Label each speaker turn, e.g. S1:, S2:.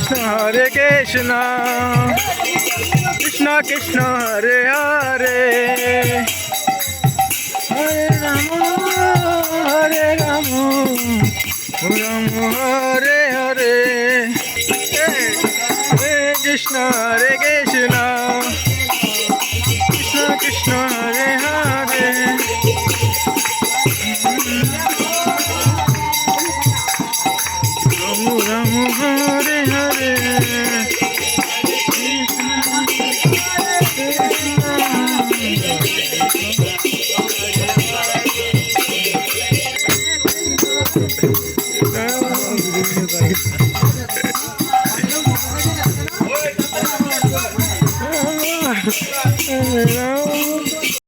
S1: Hare Krishna, Krishna Krishna Hare Hare, Hare Rama, Hare Rama, Rama Hare Hare, Hare Krishna, Hare Krishna, Krishna Krishna Hare Hare. Ram Hare Hare Krishna